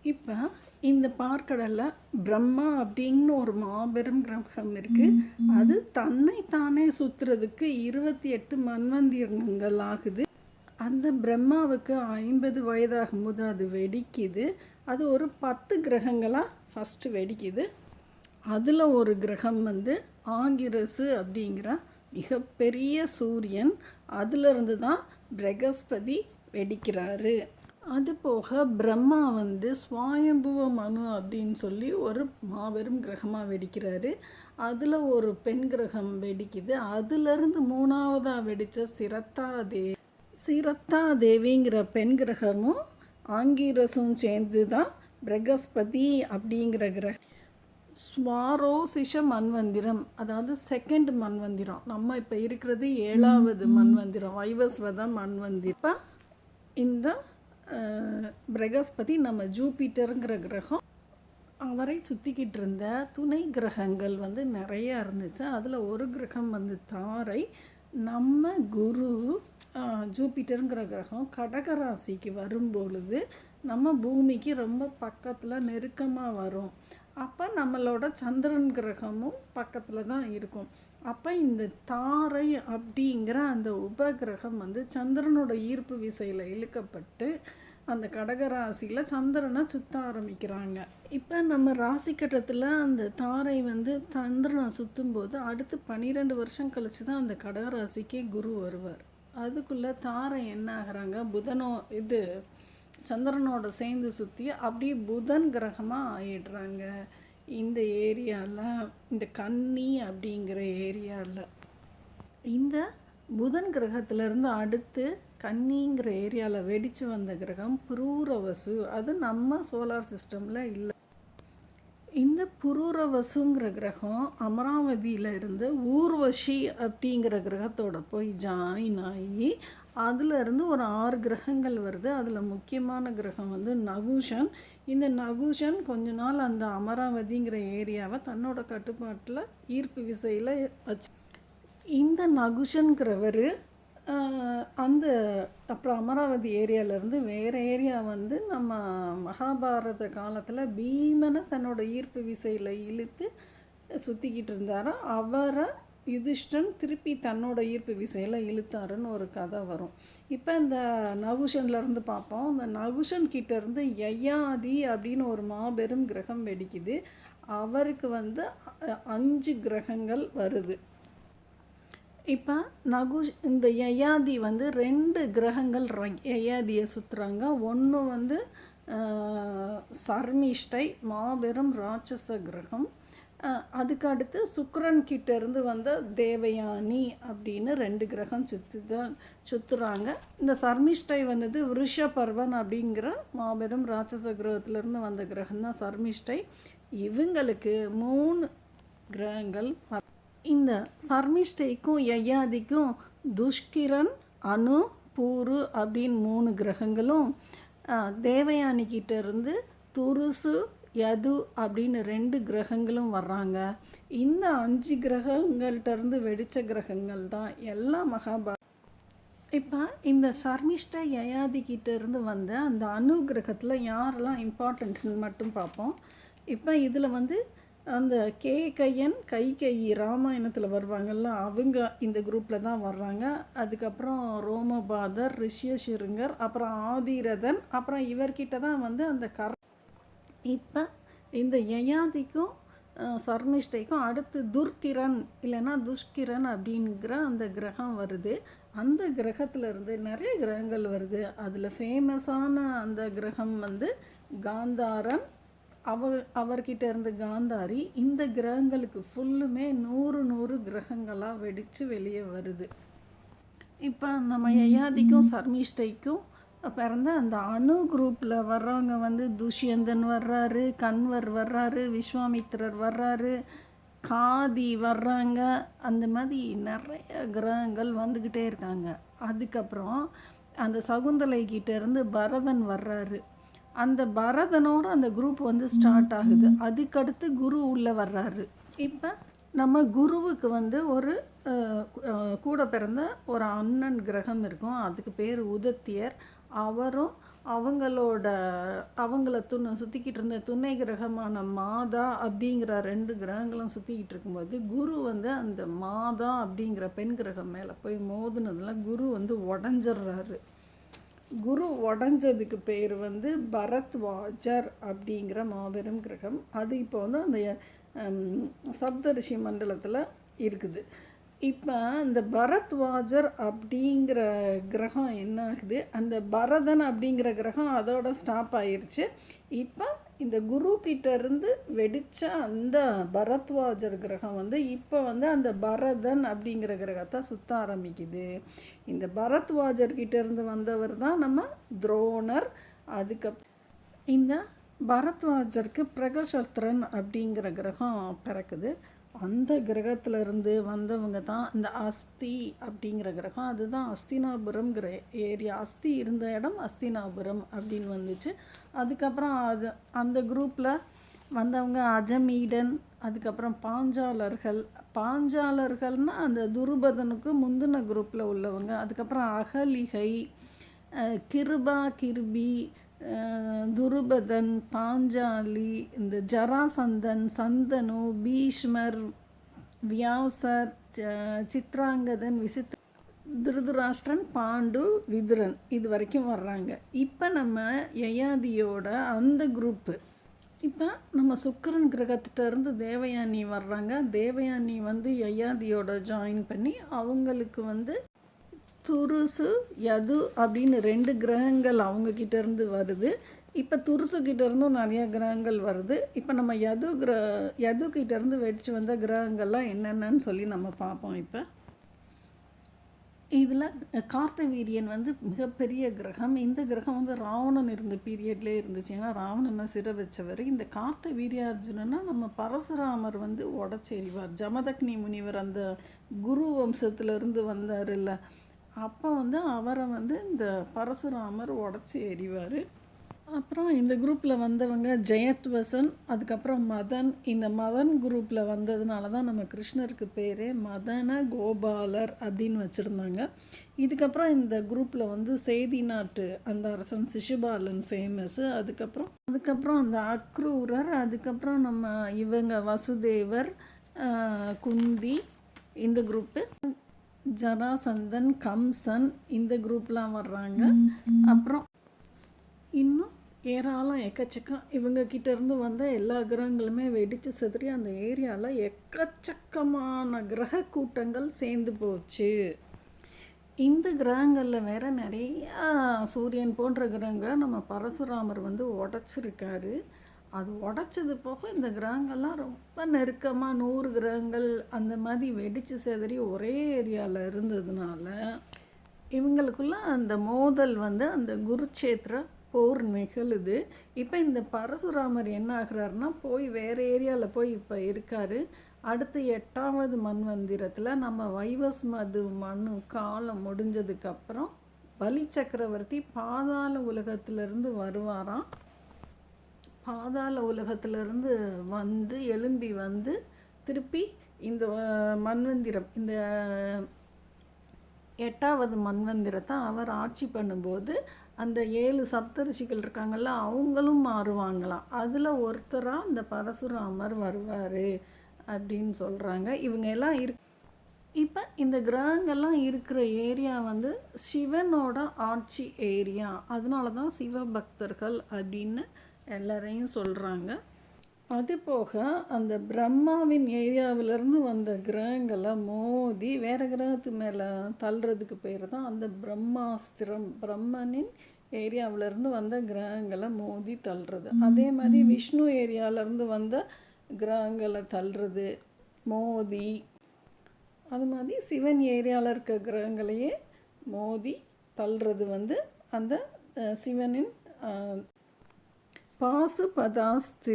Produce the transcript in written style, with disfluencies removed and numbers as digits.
இப்போ இந்த பார்க்கடல்ல பிரம்மா அப்படின்னு ஒரு மாபெரும் கிரகம் இருக்குது. அது தன்னை தானே சுற்றுறதுக்கு 28 மன்வந்திரங்கள் ஆகுது. அந்த பிரம்மாவுக்கு 50 வயதாகும்போது அது வெடிக்குது. அது ஒரு 10 கிரகங்களாக ஃபஸ்ட்டு வெடிக்குது. அதில் ஒரு கிரகம் ஆங்கிரசு அப்படிங்கிற மிகப்பெரிய சூரியன். அதிலிருந்து தான் பிரகஸ்பதி வெடிக்கிறாரு. அது போக பிரம்மா ஸ்வாயம்புவ மனு அப்படின்னு சொல்லி ஒரு மாபெரும் கிரகமாக வெடிக்கிறாரு. அதில் ஒரு பெண் கிரகம் வெடிக்குது. அதிலிருந்து மூணாவதாக வெடித்த சிரத்தா தேவிங்கிற பெண் கிரகமும் ஆங்கீரஸும் சேர்ந்து தான் பிரகஸ்பதி அப்படிங்கிற கிரகம். ஸ்வாரோசிஷ மன்வந்திரம், அதாவது செகண்ட் மன்வந்திரம். நம்ம இப்போ இருக்கிறது 7வது மன்வந்திரம், வைவஸ்வத மன்வந்திரம். இப்போ இந்த பிரகஸ்பதி நம்ம ஜூபிட்டருங்கிற கிரகம். அவரை சுற்றிக்கிட்டு இருந்த துணை கிரகங்கள் நிறையா இருந்துச்சு. அதில் ஒரு கிரகம் தாரை. நம்ம குரு ஜூபிட்டருங்கிற கிரகம் கடகராசிக்கு வரும்பொழுது நம்ம பூமிக்கு ரொம்ப பக்கத்தில் நெருக்கமாக வரும். அப்போ நம்மளோட சந்திரன் கிரகமும் பக்கத்தில் தான் இருக்கும். அப்போ இந்த தாரை அப்படிங்கிற அந்த உபகிரகம் சந்திரனோட ஈர்ப்பு விசையில் இழுக்கப்பட்டு அந்த கடகராசியில் சந்திரனை சுற்ற ஆரம்பிக்கிறாங்க. இப்போ நம்ம ராசி கட்டத்தில் அந்த தாரை சந்திரனை சுற்றும்போது அடுத்து 12 வருஷம் கழித்து தான் அந்த கடகராசிக்கே குரு வருவார். அதுக்குள்ளே தாரை என்ன ஆகிறாங்க, சந்திரனோட சேர்ந்து சுற்றி அப்படியே புதன் கிரகமாக ஆயிடுறாங்க. இந்த ஏரியாவில், இந்த கன்னி அப்படிங்கிற ஏரியாவில், இந்த புதன் கிரகத்திலேருந்து அடுத்து கன்னிங்கிற ஏரியாவில் வெடித்து வந்த கிரகம் புரூரவசு. அது நம்ம சோலார் சிஸ்டமில் இல்லை. இந்த புரூரவசுங்கிற கிரகம் அமராவதியில் இருந்து ஊர்வஷி அப்படிங்கிற கிரகத்தோட போய் ஜாயின் ஆகி அதிலிருந்து ஒரு 6 கிரகங்கள் வருது. அதில் முக்கியமான கிரகம் நகுஷன். இந்த நகுஷன் கொஞ்ச நாள் அந்த அமராவதிங்கிற ஏரியாவை தன்னோட கட்டுப்பாட்டில் ஈர்ப்பு விசையில் வச்சு, இந்த நகுஷன்கிறவர் அப்புறம் அமராவதி ஏரியாவிலேருந்து வேறு ஏரியா நம்ம மகாபாரத காலத்தில் பீமனை தன்னோட ஈர்ப்பு விசையில் இழுத்து சுற்றிக்கிட்டு இருந்தாரோ அவரை யுதிஷ்டன் திருப்பி தன்னோட ஈர்ப்பு விசையில் இழுத்தாருன்னு ஒரு கதை வரும். இப்போ இந்த நகுஷன்லேருந்து பார்ப்போம். இந்த நகுஷன் கிட்டேருந்து யயாதி அப்படின்னு ஒரு மாபெரும் கிரகம் வெடிக்குது. அவருக்கு 5 கிரகங்கள் வருது. இப்போ இந்த யயாதி 2 கிரகங்கள் யயாதியை சுற்றுறாங்க. ஒன்று சர்மிஷ்டை, மாபெரும் ராட்சச கிரகம். அதுக்கு அடுத்து சுக்கிரன் கிட்டேருந்து தேவயானி அப்படின்னு 2 கிரகம் சுற்றுறாங்க. இந்த சர்மிஷ்டை விருஷபர்வன் அப்படிங்கிற மாபெரும் ராட்சச கிரகத்திலேருந்து வந்த கிரகம் தான் சர்மிஷ்டை. இவங்களுக்கு 3 கிரகங்கள். இந்த சர்மிஷ்டைக்கும் யயாதிக்கும் துஷ்கிரன், அணு, பூரு அப்படின்னு 3 கிரகங்களும், தேவயானி கிட்டேருந்து துருசு, யது அப்படின்னு 2 கிரகங்களும் வர்றாங்க. இந்த 5 கிரகங்கள்கிட்டருந்து வெடித்த கிரகங்கள் தான் எல்லாம் மகாபாரதம். இப்போ இந்த சர்மிஷ்ட யயாதி கிட்டேருந்து அந்த அணு கிரகத்தில் யாரெல்லாம் இம்பார்ட்டன்ட்னு மட்டும் பார்ப்போம். இப்போ இதில் அந்த கேகயன், கைகேயி ராமாயணத்தில் வருவாங்கள்ல, அவங்க இந்த குரூப்பில் தான் வர்றாங்க. அதுக்கப்புறம் ரோமபாதர், ரிஷ்யசிருங்கர், அப்புறம் ஆதிரதன், அப்புறம் இவர்கிட்ட தான் அந்த இப்போ இந்த யயாதிக்கும் சர்மிஷ்டைக்கும் அடுத்து துர்கிரன் இல்லைன்னா துஷ்கிரன் அப்படிங்கிற அந்த கிரகம் வருது. அந்த கிரகத்திலேருந்து நிறைய கிரகங்கள் வருது. அதில் ஃபேமஸான அந்த கிரகம் காந்தாரன். அவர்கிட்ட இருந்து காந்தாரி. இந்த கிரகங்களுக்கு ஃபுல்லுமே 100 கிரகங்களாக வெடித்து வெளியே வருது. இப்போ நம்ம யயாதிக்கும் சர்மிஷ்டைக்கும் பிறந்த அந்த அணு குரூப்பில் வர்றவங்க துஷ்யந்தன் வர்றாரு, கன்வர் வர்றாரு, விஸ்வாமித்திரர் வர்றாரு, காதி வர்றாங்க. அந்த மாதிரி நிறைய கிரகங்கள் வந்துக்கிட்டே இருக்காங்க. அதுக்கப்புறம் அந்த சகுந்தலை கிட்டேருந்து பரதன் வர்றாரு. அந்த பரதனோட அந்த குரூப் ஸ்டார்ட் ஆகுது. அதுக்கடுத்து குரு உள்ளே வர்றாரு. இப்போ நம்ம குருவுக்கு ஒரு கூட பிறந்த ஒரு அண்ணன் கிரகம் இருக்கும். அதுக்கு பேர் உதத்தியர். அவரும் அவங்கள சுற்றிக்கிட்டு இருந்த துணை கிரகமான மாதா அப்படிங்கிற 2 கிரகங்களும் சுற்றிக்கிட்டு இருக்கும்போது குரு வந்து அந்த மாதா அப்படிங்கிற பெண் கிரகம் மேலே போய் மோதுனதுல குரு வந்து உடஞ்சிட்றாரு. குரு உடஞ்சதுக்கு பேர் வந்து பரத்வாஜர் அப்படிங்கிற மாபெரும் கிரகம். அது இப்போ வந்து அந்த சப்தரிஷி மண்டலத்தில் இருக்குது. இப்போ இந்த பரத்வாஜர் அப்படிங்கிற கிரகம் என்ன ஆகுது, அந்த பரதன் அப்படிங்கிற கிரகம் அதோட ஸ்டாப் ஆயிடுச்சு. இப்போ இந்த குரு கிட்டேருந்து வெடித்த அந்த பரத்வாஜர் கிரகம் வந்து இப்போ வந்து அந்த பரதன் அப்படிங்கிற கிரகத்தை சுற்ற ஆரம்பிக்குது. இந்த பரத்வாஜர் கிட்டேருந்து வந்தவர் தான் நம்ம துரோணர். இந்த பரத்வாஜருக்கு பிரகசத்ரன் அப்படிங்கிற கிரகம் பிறக்குது. அந்த கிரகத்திலிருந்து வந்தவங்க தான் இந்த அஸ்தி அப்படிங்கிற கிரகம். அதுதான் அஸ்தினாபுரம்ங்கிற ஏரியா. அஸ்தி இருந்த இடம் அஸ்தினாபுரம் அப்படின்னு வந்துச்சு. அதுக்கப்புறம் அந்த குரூப்பில் வந்தவங்க அஜமீடன், அதுக்கப்புறம் பாஞ்சாலர்கள்னால் அந்த துருபதனுக்கு முந்தின குரூப்பில் உள்ளவங்க. அதுக்கப்புறம் அகலிகை, கிருபி, துருபதன், பாஞ்சாலி, இந்த ஜராசந்தன், சந்தனு, பீஷ்மர், வியாசர், சித்ராங்கதன், திருதராஷ்டிரன், பாண்டு, விதுரன் இது வரைக்கும் வர்றாங்க. இப்போ நம்ம யயாதியோட அந்த குரூப்பு. இப்போ நம்ம சுக்கிரன் கிரகத்திட்டேருந்து தேவயானி வர்றாங்க. தேவயானி வந்து யயாதியோட ஜாயின் பண்ணி அவங்களுக்கு வந்து துருசு, யது அப்படின்னு 2 கிரகங்கள் அவங்கக்கிட்டேருந்து வருது. இப்போ துருசுக்கிட்டேருந்தும் நிறையா கிரகங்கள் வருது. இப்போ நம்ம யதுக்கிட்டேருந்து வெடித்து வந்த கிரகங்கள்லாம் என்னென்னு சொல்லி நம்ம பார்ப்போம். இப்போ இதில் கார்த்தவீரியன் வந்து மிகப்பெரிய கிரகம். இந்த கிரகம் வந்து ராவணன் இருந்த பீரியட்லேயே இருந்துச்சு. ஏன்னா ராவணனை சிறை வச்சவர். இந்த கார்த்தவீரியார்ஜுனனா நம்ம பரசுராமர் வந்து உடச்செறிவார். ஜமதக்னி முனிவர் அந்த குரு வம்சத்துலேருந்து வந்தார் இல்லை, அப்போ வந்து அவரை வந்து இந்த பரசுராமர் உடச்சி எறிவார். அப்புறம் இந்த குரூப்பில் வந்தவங்க ஜெயத்வசன், அதுக்கப்புறம் மதன். இந்த மதன் குரூப்பில் வந்ததுனால தான் நம்ம கிருஷ்ணருக்கு பேரே மதன கோபாலர் அப்படின்னு வச்சுருந்தாங்க. இதுக்கப்புறம் இந்த குரூப்பில் வந்து சேதி நாட்டு அந்த அரசன் சிசுபாலன் ஃபேமஸ்ஸு. அதுக்கப்புறம் அந்த அக்ரூரர், அதுக்கப்புறம் நம்ம இவங்க வசுதேவர், குந்தி இந்த குரூப்பு, ஜராசந்தன், கம்சன் இந்த குரூப்லாம் வர்றாங்க. அப்புறம் இன்னும் ஏராளம் எக்கச்சக்கம் இவங்கக்கிட்டேருந்து வந்த எல்லா கிரகங்களுமே வெடித்து சிதறி அந்த ஏரியாவில் எக்கச்சக்கமான கிரக கூட்டங்கள் சேர்ந்து போச்சு. இந்த கிரகங்களில் வேறு நிறையா சூரியன் போன்ற கிரகங்களை நம்ம பரசுராமர் வந்து உடச்சிருக்காரு. அது உடச்சது போக இந்த கிரகங்கள்லாம் ரொம்ப நெருக்கமாக 100 கிரகங்கள் அந்த மாதிரி வெடித்து சிதறி ஒரே ஏரியாவில் இருந்ததுனால இவங்களுக்குள்ள அந்த மோதல் வந்து அந்த குருட்சேத்திர போர் நிகழுது. இப்போ இந்த பரசுராமர் என்ன ஆகிறாருன்னா போய் வேறு ஏரியாவில் போய் இப்போ இருக்கார். அடுத்து 8வது மன்வந்திரத்தில் நம்ம வைவஸ்மது மனு காலம் முடிஞ்சதுக்கப்புறம் பலி சக்கரவர்த்தி பாதாள உலகத்திலிருந்து வருவாராம். பாதாள உலகத்திலிருந்து வந்து எழும்பி வந்து திருப்பி இந்த மன்வந்திரம், இந்த 8வது மன்வந்திரத்தை அவர் ஆட்சி பண்ணும்போது அந்த 7 சப்தரிஷிகள் இருக்காங்கள்ல அவங்களும் மாறுவாங்களாம். அதில் ஒருத்தராக இந்த பரசுராமர் வருவார் அப்படின்னு சொல்கிறாங்க. இவங்க எல்லாம் இப்போ இந்த கிரகங்கள்லாம் இருக்கிற ஏரியா வந்து சிவனோட ஆட்சி ஏரியா. அதனால தான் சிவபக்தர்கள் அப்படின்னு எல்லாரையும் சொல்கிறாங்க. அது போக அந்த பிரம்மாவின் ஏரியாவிலேருந்து வந்த கிரகங்களை மோதி வேறு கிரகத்து மேலே தள்ளுறதுக்கு பேர் தான் அந்த பிரம்மாஸ்திரம். பிரம்மனின் ஏரியாவிலேருந்து வந்த கிரகங்களை மோதி தள்ளுறது. அதே மாதிரி விஷ்ணு ஏரியாவிலேருந்து வந்த கிரகங்களை தள்ளுறது மோதி, அது மாதிரி சிவன் ஏரியாவில் இருக்க கிரகங்களையே மோதி தள்ளுறது வந்து அந்த சிவனின் பாசுபதாஸ்தி